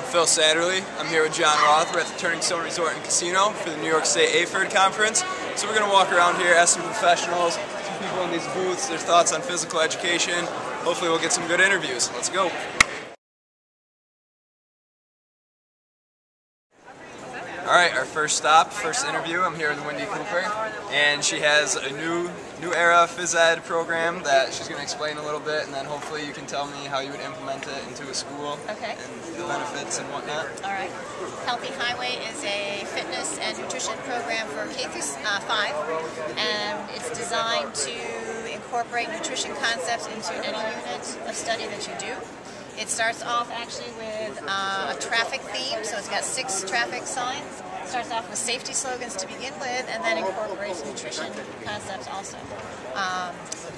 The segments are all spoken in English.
Phil Satterley. I'm here with John Roth. We're at the Turning Stone Resort and Casino for the NYSAHPERD Conference. So we're going to walk around here, ask some professionals, some people in these booths, their thoughts on physical education. Hopefully we'll get some good interviews. Let's go. Alright, our first stop, first interview. I'm here with Wendy Cooper, and she has a new era phys ed program that she's going to explain a little bit, and then hopefully you can tell me how you would implement it into a school. Okay. And the benefits and whatnot. Alright. Healthy Highway is a fitness and nutrition program for K through 5, and it's designed to incorporate nutrition concepts into any unit of study that you do. It starts off actually with a traffic theme, so it's got 6 traffic signs. It starts off with safety slogans to begin with, and then incorporates nutrition concepts also.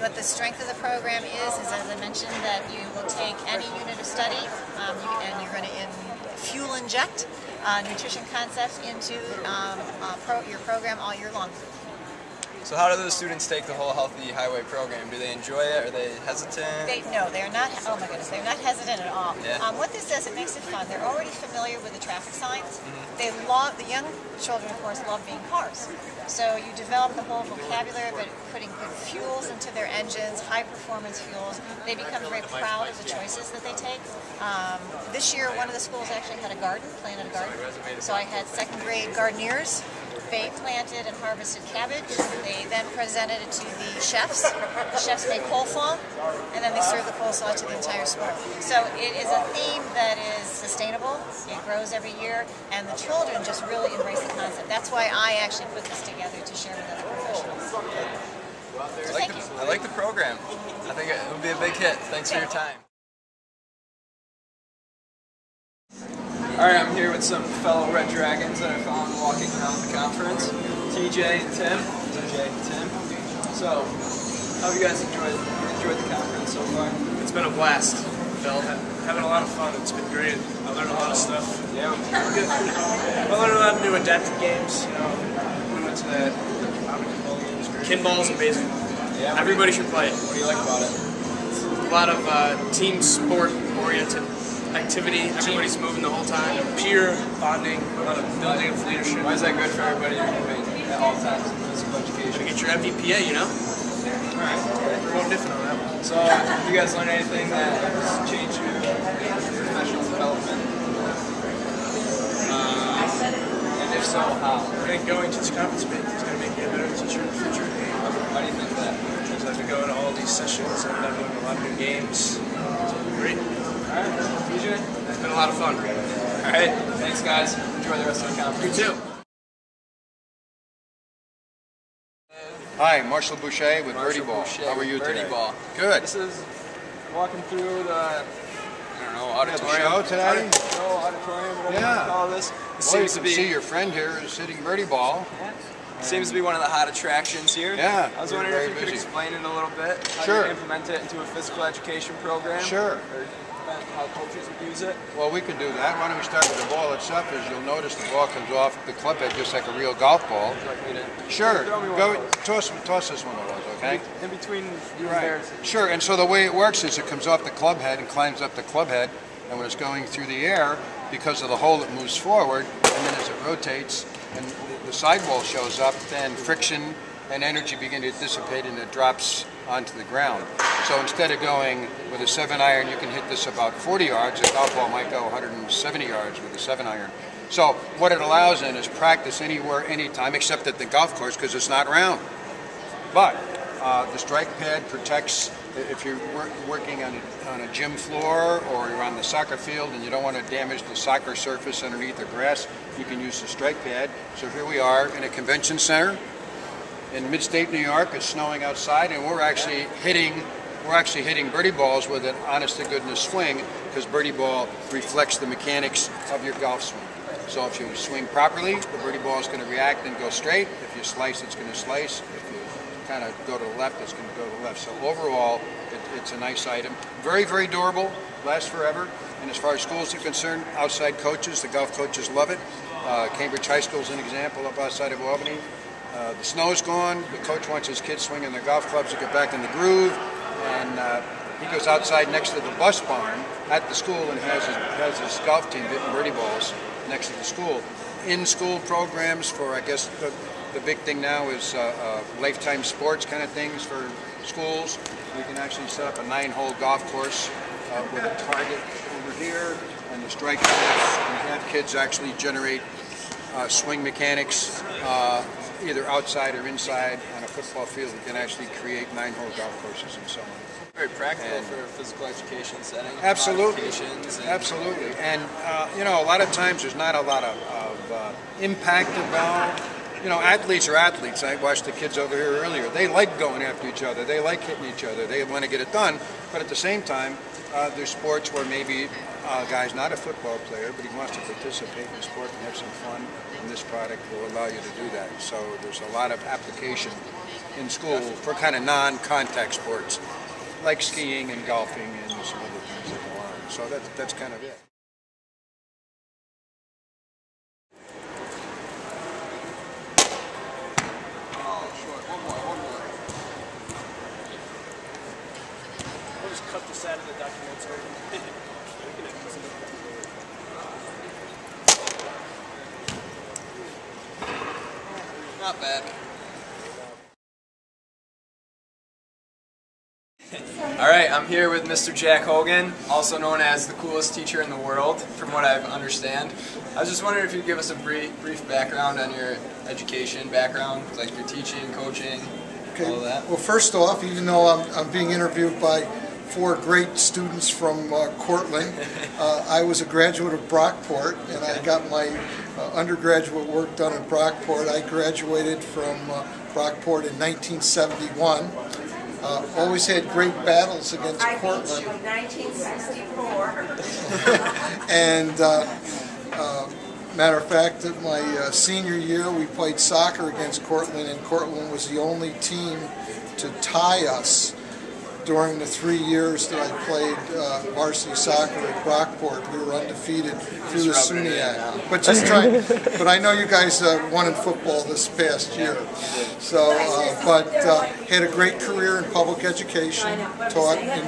But the strength of the program is, as I mentioned, that you will take any unit of study and you're going to fuel inject nutrition concepts into your program all year long. So how do the students take the whole Healthy Highway program? Do they enjoy it? Are they hesitant? No, they're not. Oh my goodness, they're not hesitant at all. Yeah. What this does, it makes it fun. They're already familiar with the traffic signs. They the young children, of course, love being cars. So you develop the whole vocabulary, but putting good fuels into their engines, high performance fuels. They become very proud of the choices that they take. This year, one of the schools actually had a garden, planted a garden. So I had 2nd grade gardeners. They planted and harvested cabbage. They then presented it to the chefs. The chefs made coleslaw, and then they served the coleslaw to the entire school. So it is a theme that is sustainable. It grows every year, and the children just really embrace the concept. That's why I actually put this together to share with other professionals. So I like the program. I think it will be a big hit. Thanks for your time. Alright, I'm here with some fellow Red Dragons that I found walking around the conference. TJ and Tim. So, how have you guys enjoyed the conference so far? It's been a blast, Phil. Having a lot of fun. It's been great. I learned a lot of stuff. Yeah. I learned a lot of new adaptive games. You know, we went to the Kinball's amazing. Yeah. Everybody should play it. What do you like about it? It's a lot of team sport oriented activity. Everybody's moving the whole time. Peer bonding, a lot of building of leadership. Why is that good for everybody to be moving at all times in physical education? To get your MVPA, you know? Alright. We're going different on that one. So, have you guys learned anything that has changed your professional development? And if so, how? I think going to this conference is going to make you a better teacher in the future. Why do you think that? Because I've been going to all these sessions and I've learned a lot of new games. It's been great. Alright, TJ? It's been a lot of fun. Alright, thanks guys. Enjoy the rest of the conference. You too. Hi, Marshall Boucher with Marshall Birdie Ball. Boucher How are you with Birdie today? Ball. Good. This is walking through the, I don't know, auditorium. show today? Auditorium, whatever you Yeah. call this. It Well, you seems to can be, see your friend here is hitting Birdie Ball. seems to be one of the hot attractions here. Yeah, I was we're wondering if very you could busy. explain it a little bit. How Sure. you implement it into a physical education program. Sure. Or how coaches would use it. Well, we can do that. Why don't we start with the ball itself? As you'll notice, the ball comes off the club head just like a real golf ball. Would you like me to Sure. throw me one Go of those? toss this one of those, okay? In between you and Right. theirs. Sure. And so the way it works is it comes off the club head and climbs up the club head, and when it's going through the air, because of the hole, it moves forward, and then as it rotates and the sidewall shows up, then friction and energy begin to dissipate and it drops onto the ground. So instead of going with a 7-iron, you can hit this about 40 yards. A golf ball might go 170 yards with a 7-iron. So what it allows in is practice anywhere, anytime, except at the golf course because it's not round. But the strike pad protects if you're working on a gym floor or you're on the soccer field and you don't want to damage the soccer surface underneath the grass, you can use the strike pad. So here we are in a convention center in mid-state New York. It's snowing outside, and we're actually hitting birdie balls with an honest-to-goodness swing because birdie ball reflects the mechanics of your golf swing. So if you swing properly, the birdie ball is going to react and go straight. If you slice, it's going to slice. If you kind of go to the left, it's going to go to the left. So overall, it's a nice item. Very, very durable, lasts forever. And as far as schools are concerned, outside coaches, the golf coaches love it. Cambridge High School is an example up outside of Albany. The snow's gone. The coach wants his kids swinging their golf clubs to get back in the groove. And He goes outside next to the bus barn at the school and has his golf team hitting birdie balls next to the school. In-school programs for, I guess, the big thing now is lifetime sports kind of things for schools. We can actually set up a 9-hole golf course with a target over here and the strike course, and have kids actually generate swing mechanics either outside or inside on a football field. We can actually create 9-hole golf courses and so on. Very practical for a physical education setting. Absolutely, absolutely. And you know, a lot of times there's not a lot of impact involved. You know, athletes are athletes. I watched the kids over here earlier. They like going after each other. They like hitting each other. They want to get it done. But at the same time, there's sports where maybe a guy's not a football player, but he wants to participate in the sport and have some fun, and this product will allow you to do that. So there's a lot of application in school for kind of non-contact sports, like skiing and golfing and some other things that go on. So that's kind of it. We'll just cut this out of the documentary. Not bad. Alright, I'm here with Mr. Jack Hogan, also known as the coolest teacher in the world, from what I understand. I was just wondering if you'd give us a brief background on your education background, like your teaching, coaching, all of that. Well, first off, even though I'm being interviewed by 4 great students from Cortland, I was a graduate of Brockport, and I got my undergraduate work done at Brockport. I graduated from Brockport in 1971. Always had great battles against Cortland. I beat you in 1964. And matter of fact, at my senior year, we played soccer against Cortland, and Cortland was the only team to tie us during the 3 years that I played varsity soccer at Brockport. We were undefeated through the SUNYAC. But just trying. But I know you guys won in football this past year. So, had a great career in public education. Taught in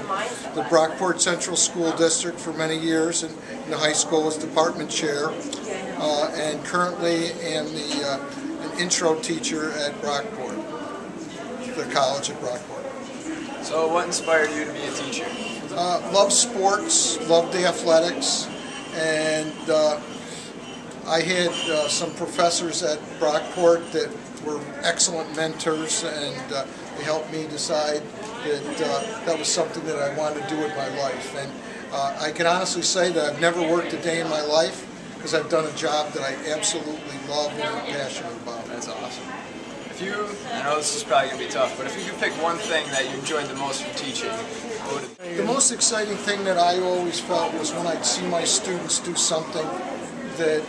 the Brockport Central School District for many years, and in the high school was department chair. And currently am an intro teacher at Brockport, the college at Brockport. So what inspired you to be a teacher? Loved sports, loved the athletics, and I had some professors at Brockport that were excellent mentors, and they helped me decide that that was something that I wanted to do with my life. And I can honestly say that I've never worked a day in my life because I've done a job that I absolutely love and am passionate about. That's awesome. I know this is probably going to be tough, but if you could pick one thing that you enjoyed the most from teaching, what would it be? The most exciting thing that I always felt was when I'd see my students do something that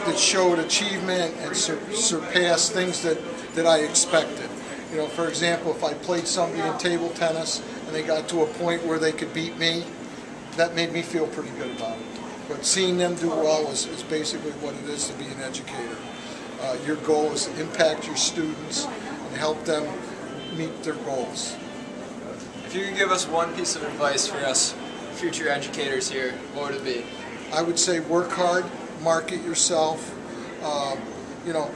that showed achievement and surpassed things that I expected. You know, for example, if I played somebody in table tennis and they got to a point where they could beat me, that made me feel pretty good about it. But seeing them do well is basically what it is to be an educator. Your goal is to impact your students and help them meet their goals. If you could give us one piece of advice for us future educators here, what would it be? I would say work hard, market yourself, you know,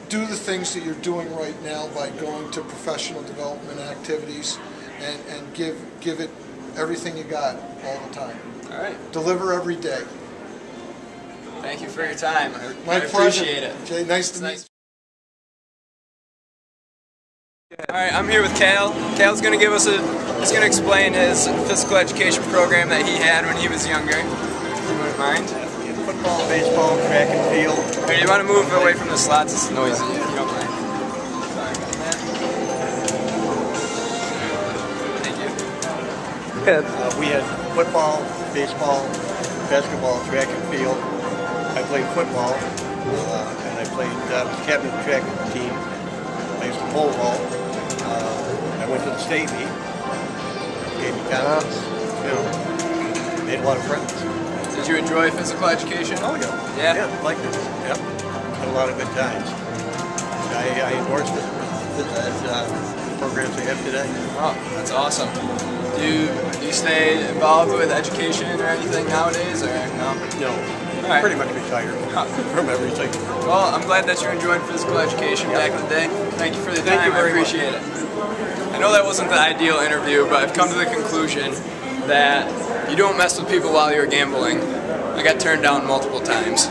do the things that you're doing right now by going to professional development activities and give it everything you got all the time. All right. Deliver every day. Thank you for your time. My I pleasure. appreciate it. Jay, nice to meet you. All right, I'm here with Cal. Cal's going to give us he's going to explain his physical education program that he had when he was younger. If you wouldn't mind. Football, baseball, track and field. Here, you want to move away from the slots? It's noisy, if you don't mind. Sorry about that. Thank you. Good. We had football, baseball, basketball, track and field. I played football, and I played captain of the track team. I used to pole vault. I went to the state meet. Gave me confidence. You know, made a lot of friends. Did you enjoy physical education? Oh yeah. Yeah? Yeah, liked it. Yep. Had a lot of good times. I endorse physical programs they have today. Oh, that's awesome. Do you stay involved with education or anything nowadays, or no? No, All right. pretty much retired from everything. Well, I'm glad that you're enjoying physical education back in the day. Thank you for the Thank time. you very I appreciate it. I know that wasn't the ideal interview, but I've come to the conclusion that you don't mess with people while you're gambling. I got turned down multiple times.